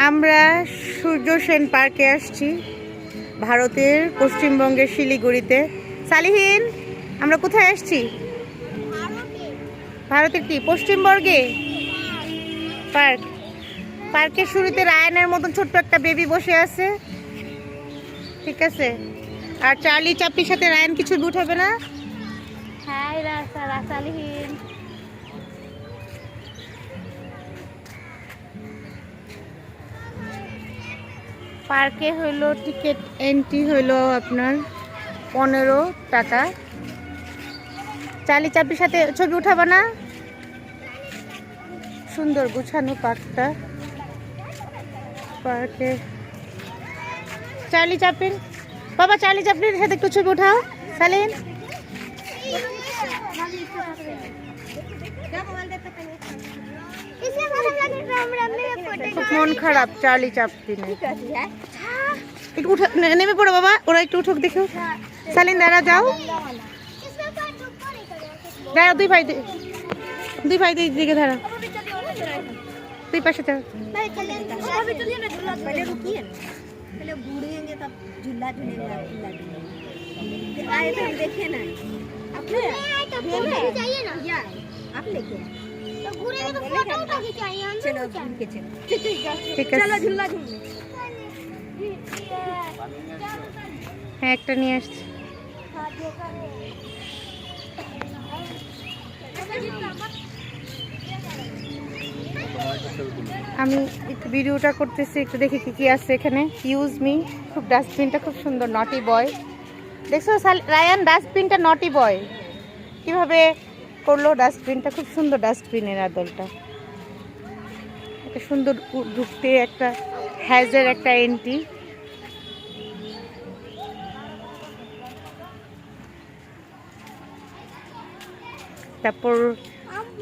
আমরা সূর্য সেন পার্কে আসছি, ভারতের পশ্চিমবঙ্গের শিলিগুড়িতে। সালিহিন, আমরা কোথায় আসছি? ভারতের কি পশ্চিমবঙ্গে পার্ক। পার্কের শুরুতে রায়ানের মতন ছোট্ট একটা বেবি বসে আছে, ঠিক আছে? আর চার্লি চাপলির সাথে রায়ান কিছু উঠাবে না। হাই সালিহিন। পার্কে হইলো টিকিট এন্ট্রি হইলো আপনার 15 টাকা। চার্লি চাপলির সাথে ছবি উঠাবে না? সুন্দর গুছানো পার্কটা। পার্কে চার্লি চাপলিন, বাবা চার্লি চাপলির সাথে একটু ছবি উঠাও সালিন। খুব মন খারাপ চার্লি চাপলিনের। একটু উঠা, নেমে পড়ো বাবা, ওরা একটু উঠুক দেখো। সালিন দাঁড়া, যাও দাঁড়া, দুই ভাই দিকে দাঁড়া, দুই পাশে দাঁড়া। হ্যাঁ, একটা নিয়ে আসছি। আমি একটু ভিডিওটা করতেছি, একটু দেখি কি কি আছে এখানে। ইউজ মি, খুব ডাস্টবিনটা খুব সুন্দর, নটি বয়। দেখছো রায়ান, ডাস্টবিনটা নটি বয় কিভাবে করলো। ডাস্টবিনটা খুব সুন্দর, ডাস্টবিনের আদলটা একটা সুন্দর। ঢুকতে একটা হ্যাজের একটা এন্ট্রি। তারপর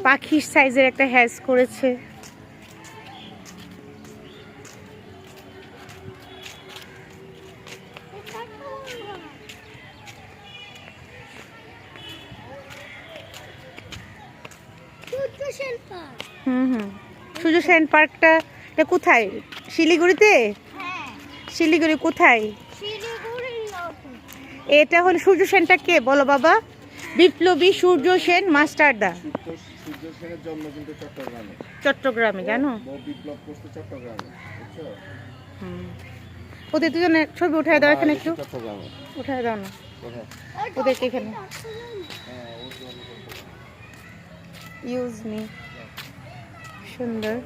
পাখির সাইজের একটা হ্যাজ করেছে। সূর্য সেন পার্কটা কোথায়? শিলিগুড়িতে? শিলিগুড়ি কোথায়? এটা হলো সূর্য সেনটা কে বলো বাবা? বিপ্লবী সূর্য সেন মাস্টারদা। সূর্য সেনের জন্ম কিন্তু চট্টগ্রামে, জানো? বিপ্লব করতে চট্টগ্রামে, বুঝছো? ওদের দুজনের ছবি উঠায় দাও এখানে, একটু উঠায় দাও না ওদেরকে এখানে। ইউজ মি, সুন্দর।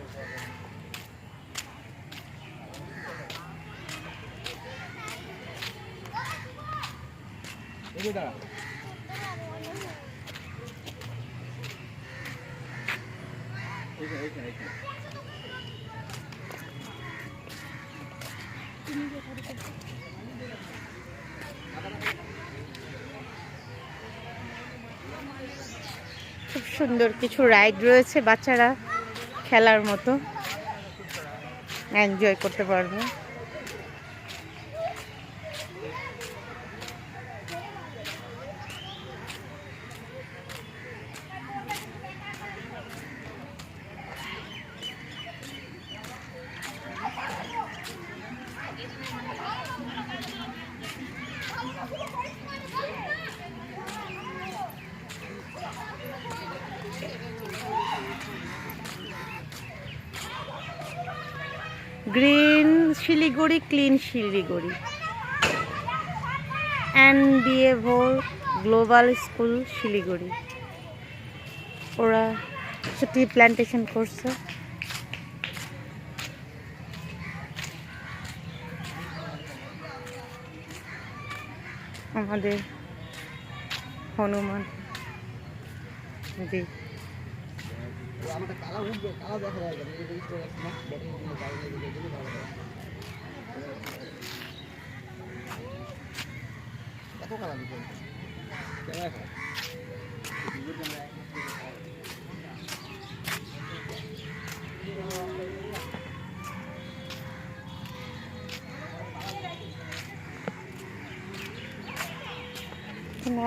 খুব সুন্দর কিছু রাইড রয়েছে, বাচ্চারা খেলার মতো এনজয় করতে পারবে। Green Siliguri, clean Siliguri, Endeavour global school Siliguri. ওরা টি প্ল্যান্টেশন করছে। আমাদের হনুমান জি।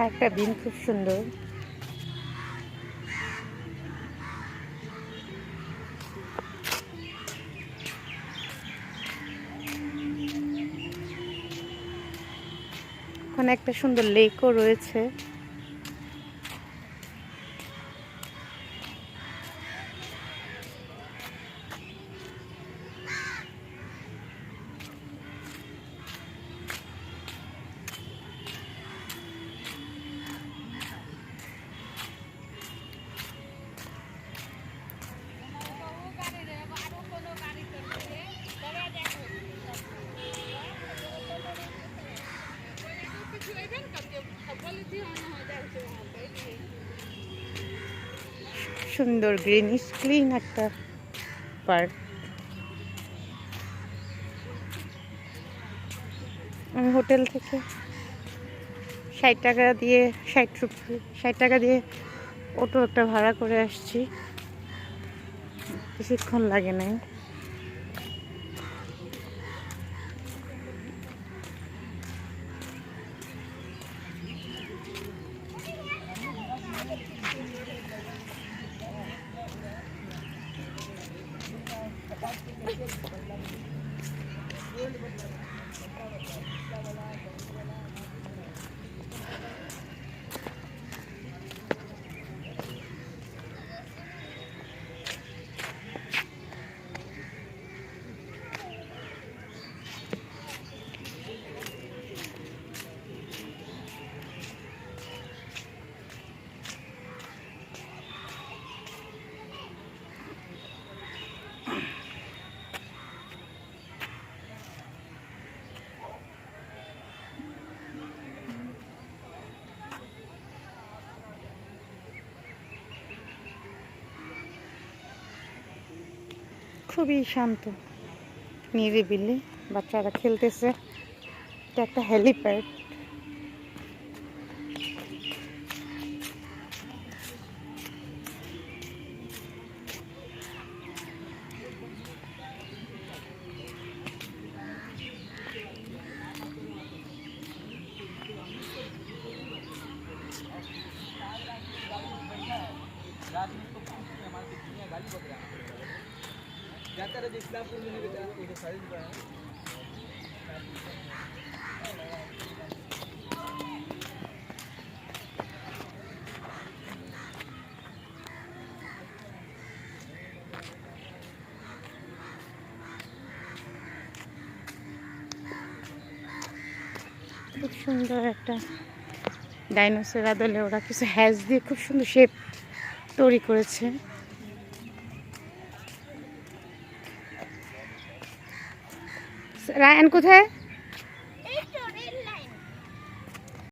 একটা দিন খুব সুন্দর। ওখানে একটা সুন্দর লেকও রয়েছে। সুন্দর গ্রিনিশ ক্লিন একটা পার্ক। আমি হোটেল থেকে 60 টাকা দিয়ে 60 টাকা দিয়ে অটো একটা ভাড়া করে আসছি, বেশিক্ষণ লাগে নাই। খুবই শান্ত, নিরিবিলি, বাচ্চারা খেলতেছে। এটা একটা হেলিপ্যাড। খুব সুন্দর একটা ডাইনোসর আদলে ওরা কিছু হ্যাজ দিয়ে খুব সুন্দর শেপ তৈরি করেছে। রায়ান কোথায়?